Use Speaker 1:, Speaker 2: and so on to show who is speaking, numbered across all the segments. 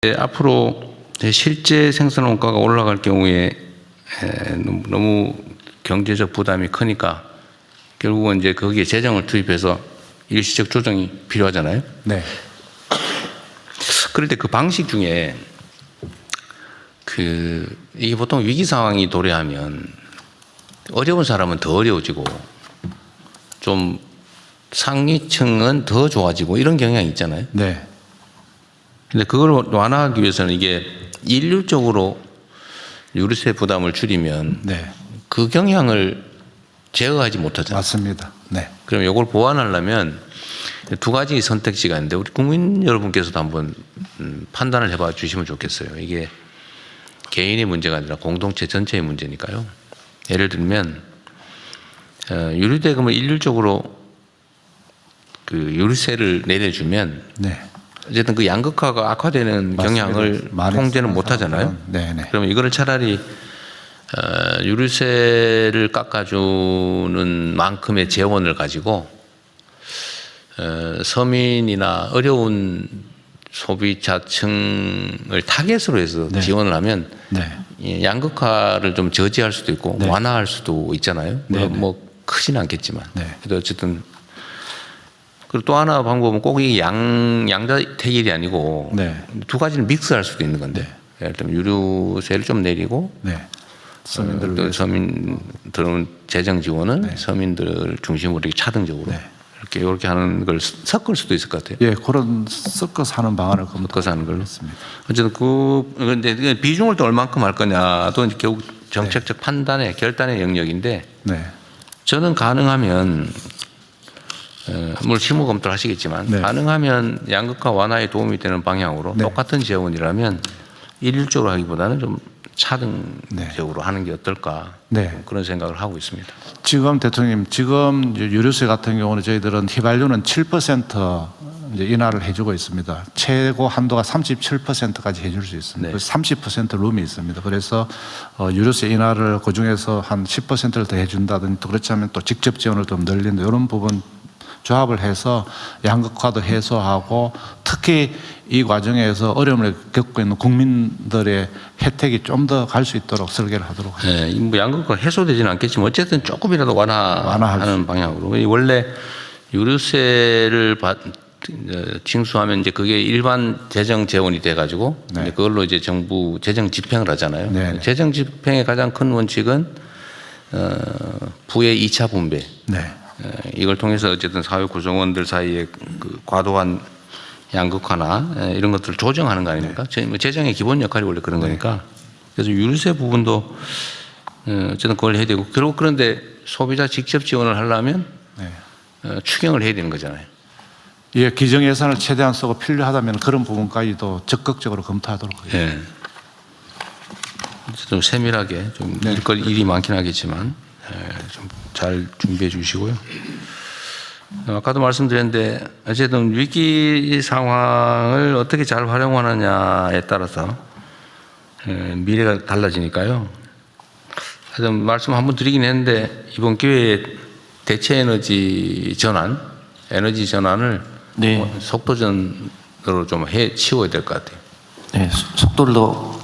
Speaker 1: 앞으로 실제 생산 원가가 올라갈 경우에 너무 경제적 부담이 크니까 결국은 이제 거기에 재정을 투입해서 일시적 조정이 필요하잖아요.
Speaker 2: 네.
Speaker 1: 그럴 때 그 방식 중에 이게 보통 위기 상황이 도래하면 어려운 사람은 더 어려워지고 좀 상위층은 더 좋아지고 이런 경향이 있잖아요.
Speaker 2: 네.
Speaker 1: 근데 그걸 완화하기 위해서는 이게 일률적으로 유류세 부담을 줄이면
Speaker 2: 네.
Speaker 1: 그 경향을 제어하지 못하잖아요.
Speaker 2: 맞습니다. 네.
Speaker 1: 그럼 이걸 보완하려면 두 가지 선택지가 있는데 우리 국민 여러분께서도 한번 판단을 해봐 주시면 좋겠어요. 이게 개인의 문제가 아니라 공동체 전체의 문제니까요. 예를 들면 유류대금을 일률적으로 그 유류세를 내려주면
Speaker 2: 네.
Speaker 1: 어쨌든 그 양극화가 악화되는
Speaker 2: 맞습니다.
Speaker 1: 경향을 통제는 못 하잖아요.
Speaker 2: 네네.
Speaker 1: 그럼 이거를 차라리 유류세를 깎아주는 만큼의 재원을 가지고 서민이나 어려운 소비자층을 타겟으로 해서
Speaker 2: 네.
Speaker 1: 지원을 하면
Speaker 2: 네.
Speaker 1: 양극화를 좀 저지할 수도 있고
Speaker 2: 네.
Speaker 1: 완화할 수도 있잖아요. 물론
Speaker 2: 네네.
Speaker 1: 뭐 크지는 않겠지만.
Speaker 2: 네.
Speaker 1: 그래도 어쨌든 그리고 또 하나 방법은 꼭 이 양자택일이 아니고
Speaker 2: 네.
Speaker 1: 두 가지를 믹스할 수도 있는 건데 예를 들면 유류세를 좀 내리고
Speaker 2: 네. 서민들을
Speaker 1: 또
Speaker 2: 위해서.
Speaker 1: 서민들은 재정 지원은
Speaker 2: 네.
Speaker 1: 서민들 중심으로 이렇게 차등적으로
Speaker 2: 네.
Speaker 1: 이렇게 하는 걸 섞을 수도 있을 것 같아요.
Speaker 2: 예, 그런 섞어서 하는 방안을
Speaker 1: 섞어서 하는 걸로.
Speaker 2: 검토했습니다.
Speaker 1: 어쨌든 근데 비중을 또 얼만큼 할 거냐도 이제 결국 정책적 판단의 결단의 영역인데
Speaker 2: 네.
Speaker 1: 저는 가능하면 물론 실무 검토를 하시겠지만
Speaker 2: 네.
Speaker 1: 가능하면 양극화 완화에 도움이 되는 방향으로
Speaker 2: 네.
Speaker 1: 똑같은 재원이라면 일률적으로 하기보다는 좀 차등적으로 하는 게 어떨까
Speaker 2: 네.
Speaker 1: 그런 생각을 하고 있습니다.
Speaker 2: 지금 대통령님, 지금 유류세 같은 경우는 저희들은 휘발유는 7% 이제 인하를 해주고 있습니다. 최고 한도가 37%까지 해줄 수 있습니다.
Speaker 1: 네.
Speaker 2: 그래서 30% 룸이 있습니다. 그래서 유류세 인하를 그 중에서 한 10%를 더 해준다든지 또 그렇지 않으면 또 직접 지원을 좀 늘린다 이런 부분 조합을 해서 양극화도 해소하고 특히 이 과정에서 어려움을 겪고 있는 국민들의 혜택이 좀 더 갈 수 있도록 설계를 하도록 하겠습니다.
Speaker 1: 네, 뭐 양극화 해소되지는 않겠지만 어쨌든 조금이라도 완화하는 방향으로 원래 유류세를 징수하면 이제 그게 일반 재정 재원이 돼가지고
Speaker 2: 네.
Speaker 1: 이제 그걸로 이제 정부 재정 집행을 하잖아요.
Speaker 2: 네.
Speaker 1: 재정 집행의 가장 큰 원칙은 부의 2차 분배.
Speaker 2: 네.
Speaker 1: 이걸 통해서 어쨌든 사회 구성원들 사이에 그 과도한 양극화나 이런 것들을 조정하는 거 아닙니까? 재정의 기본 역할이 원래 그런 거니까. 그래서 유류세 부분도 어쨌든 그걸 해야 되고 결국 그런데 소비자 직접 지원을 하려면
Speaker 2: 네.
Speaker 1: 추경을 해야 되는 거잖아요.
Speaker 2: 예, 기정 예산을 최대한 쓰고 필요하다면 그런 부분까지도 적극적으로 검토하도록 하겠습니다.
Speaker 1: 예. 좀 세밀하게 좀
Speaker 2: 네.
Speaker 1: 일이 많긴 하겠지만 좀 잘 준비해 주시고요. 아까도 말씀드렸는데 어쨌든 위기 상황을 어떻게 잘 활용하느냐에 따라서 미래가 달라지니까요. 하여튼 말씀 한번 드리긴 했는데 이번 기회에 대체 에너지 전환을
Speaker 3: 네.
Speaker 1: 속도전으로 좀 치워야 될 것 같아요.
Speaker 3: 네, 속도를 더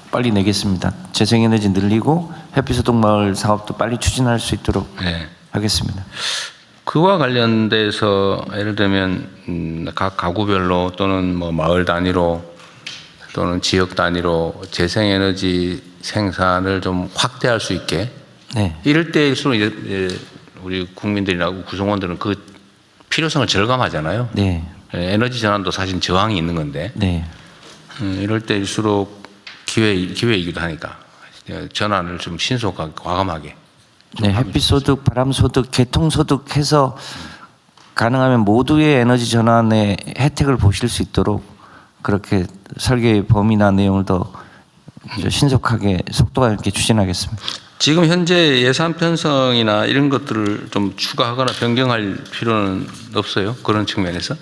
Speaker 3: 빨리 내겠습니다. 재생에너지 늘리고 햇빛소득마을 사업도 빨리 추진할 수 있도록
Speaker 1: 네.
Speaker 3: 하겠습니다.
Speaker 1: 그와 관련돼서 예를 들면 각 가구별로 또는 뭐 마을 단위로 또는 지역 단위로 재생에너지 생산을 좀 확대할 수 있게
Speaker 3: 네.
Speaker 1: 이럴 때일수록 이제 우리 국민들이나 구성원들은 그 필요성을 절감하잖아요.
Speaker 3: 네.
Speaker 1: 에너지 전환도 사실 저항이 있는 건데
Speaker 3: 네.
Speaker 1: 이럴 때일수록 기회이기도 하니까 전환을 좀 신속하게 과감하게.
Speaker 3: 네, 햇빛소득, 바람소득, 개통소득 해서 가능하면 모두의 에너지 전환의 혜택을 보실 수 있도록 그렇게 설계의 범위나 내용을 더 신속하게 속도가 있게 추진하겠습니다.
Speaker 1: 지금 현재 예산 편성이나 이런 것들을 좀 추가하거나 변경할 필요는 없어요? 그런 측면에서?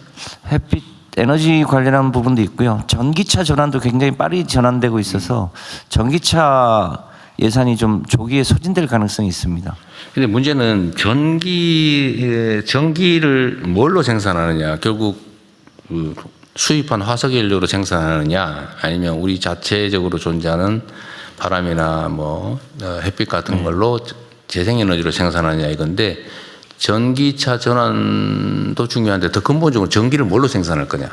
Speaker 3: 햇빛 에너지 관련한 부분도 있고요. 전기차 전환도 굉장히 빠르게 전환되고 있어서 전기차 예산이 좀 조기에 소진될 가능성이 있습니다.
Speaker 1: 근데 문제는 전기를 뭘로 생산하느냐. 결국 수입한 화석연료로 생산하느냐 아니면 우리 자체적으로 존재하는 바람이나 뭐 햇빛 같은 걸로 재생에너지로 생산하느냐 이건데 전기차 전환도 중요한데 더 근본적으로 전기를 뭘로 생산할 거냐.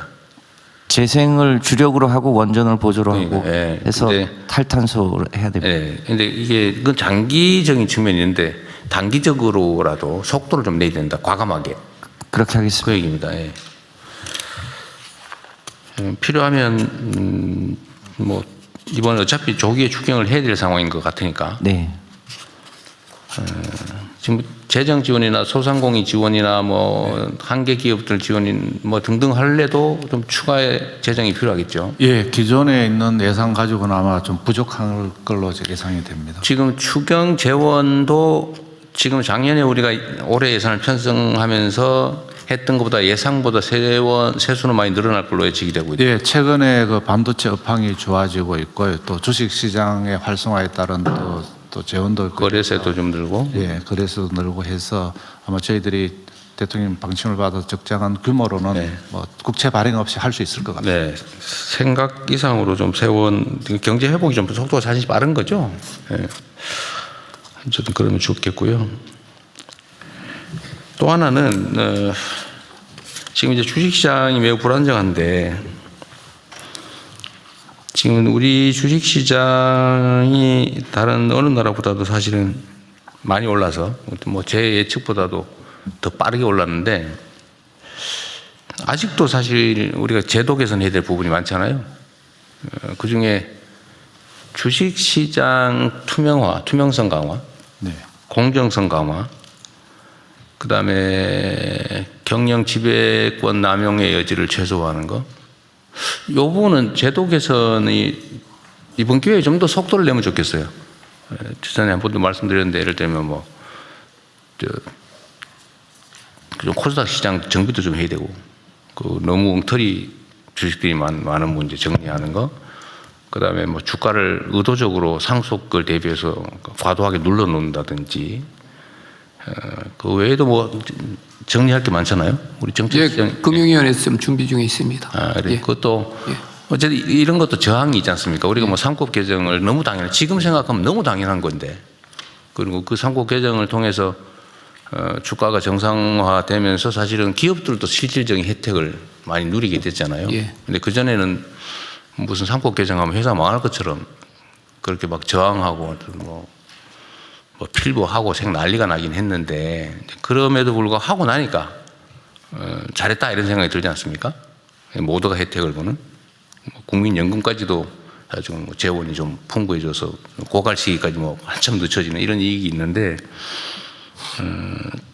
Speaker 3: 재생을 주력으로 하고 원전을 보조로 하고
Speaker 1: 예.
Speaker 3: 해서
Speaker 1: 근데
Speaker 3: 탈탄소를 해야 됩니다.
Speaker 1: 예. 근데 이게 그건 장기적인 측면이 있는데 단기적으로라도 속도를 좀 내야 된다. 과감하게.
Speaker 3: 그렇게 하겠습니다.
Speaker 1: 그 얘기입니다. 예. 필요하면 뭐 이번에 어차피 조기에 추경을 해야 될 상황인 것 같으니까
Speaker 3: 네.
Speaker 1: 지금 재정 지원이나 소상공인 지원이나 뭐 한계 기업들 지원인 뭐 등등 할래도 좀 추가의 재정이 필요하겠죠.
Speaker 2: 예, 기존에 있는 예산 가지고는 아마 좀 부족할 걸로 예상이 됩니다.
Speaker 1: 지금 추경 재원도 지금 작년에 우리가 올해 예산을 편성하면서 했던 것보다 예상보다 세수는 많이 늘어날 걸로 예측이 되고 있다.
Speaker 2: 예, 최근에 그 반도체 업황이 좋아지고 있고요. 또 주식 시장의 활성화에 따른 또 재원도 있고
Speaker 1: 거래세도 좀 늘고.
Speaker 2: 예, 거래세도 늘고 해서 아마 저희들이 대통령 방침을 받아서 적정한 규모로는
Speaker 1: 네.
Speaker 2: 뭐 국채 발행 없이 할 수 있을 것 같아요.
Speaker 1: 네, 생각 이상으로 좀 세원 경제 회복이 좀 속도가 사실 빠른 거죠. 예. 어쨌든 그러면 좋겠고요. 또 하나는 지금 이제 주식시장이 매우 불안정한데 지금 우리 주식시장이 다른 어느 나라보다도 사실은 많이 올라서 뭐 제 예측보다도 더 빠르게 올랐는데 아직도 사실 우리가 제도 개선해야 될 부분이 많잖아요. 그 중에 주식시장 투명화, 투명성 강화,
Speaker 2: 네.
Speaker 1: 공정성 강화, 그 다음에 경영 지배권 남용의 여지를 최소화하는 거. 이 부분은 제도 개선이 이번 기회에 좀 더 속도를 내면 좋겠어요. 전에 한 번도 말씀드렸는데 예를 들면 뭐, 좀 코스닥 시장 정비도 좀 해야 되고, 그 너무 엉터리 주식들이 많은 문제 정리하는 거, 그 다음에 뭐 주가를 의도적으로 상속을 대비해서 과도하게 눌러놓는다든지, 그 외에도 뭐 정리할 게 많잖아요. 우리 정책시장.
Speaker 4: 예, 금융위원회에서 좀 준비 중에 있습니다.
Speaker 1: 아, 그래.
Speaker 4: 예.
Speaker 1: 그것도
Speaker 4: 예.
Speaker 1: 어쨌든 이런 것도 저항이 있지 않습니까? 우리가 뭐 상법 개정을 너무 당연해. 지금 생각하면 너무 당연한 건데. 그리고 그 상법 개정을 통해서 주가가 정상화되면서 사실은 기업들도 실질적인 혜택을 많이 누리게 됐잖아요.
Speaker 4: 예.
Speaker 1: 근데 그전에는 무슨 상법 개정하면 회사 망할 것처럼 그렇게 막 저항하고 뭐 필보하고 생 난리가 나긴 했는데 그럼에도 불구하고 하고 나니까 잘했다 이런 생각이 들지 않습니까? 모두가 혜택을 보는 국민연금까지도 아주 뭐 재원이 좀 풍부해져서 고갈 시기까지 뭐 한참 늦춰지는 이런 이익이 있는데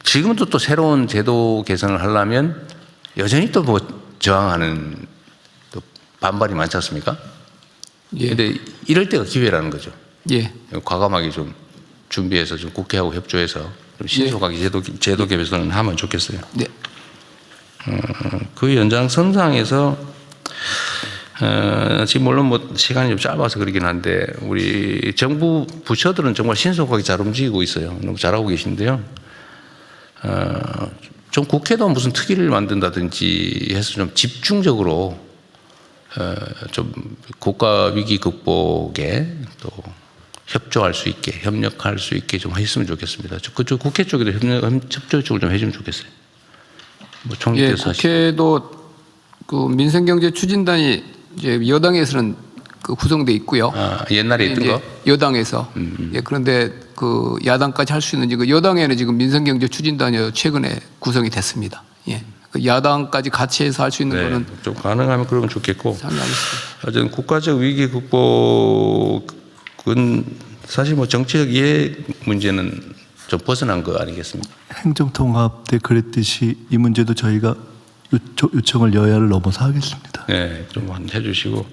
Speaker 1: 지금도 또 새로운 제도 개선을 하려면 여전히 또 뭐 저항하는 또 반발이 많지 않습니까?
Speaker 4: 예.
Speaker 1: 근데 이럴 때가 기회라는 거죠.
Speaker 4: 예.
Speaker 1: 과감하게 좀 준비해서 좀 국회하고 협조해서 좀 신속하게 제도 개선을 하면 좋겠어요.
Speaker 4: 네.
Speaker 1: 그 연장선상에서 지금 물론 뭐 시간이 좀 짧아서 그러긴 한데 우리 정부 부처들은 정말 신속하게 잘 움직이고 있어요. 너무 잘하고 계신데요. 좀 국회도 무슨 특위를 만든다든지 해서 좀 집중적으로 좀 국가 위기 극복에 또 협조할 수 있게 협력할 수 있게 좀 했으면 좋겠습니다. 그쪽 국회 쪽에도 협조 쪽을 좀 해주면 좋겠어요. 뭐
Speaker 4: 예,
Speaker 1: 총리께서
Speaker 4: 국회도 그 민생경제추진단이 이제 여당에서는 그 구성돼 있고요.
Speaker 1: 옛날에 있던
Speaker 4: 이제
Speaker 1: 거?
Speaker 4: 여당에서. 예, 그런데 그 야당까지 할 수 있는지 그 여당에는 지금 민생경제추진단이 최근에 구성이 됐습니다. 예. 그 야당까지 같이 해서 할 수 있는 거는
Speaker 1: 좀 가능하면 그러면 좋겠고.
Speaker 4: 상의하겠습니다.
Speaker 1: 어쨌든 국가적 위기 극복은 사실 뭐 정치적 이해 문제는 좀 벗어난 거 아니겠습니까?
Speaker 5: 행정통합 때 그랬듯이 이 문제도 저희가 요청을 여야를 넘어서 하겠습니다.
Speaker 1: 네, 좀 해주시고.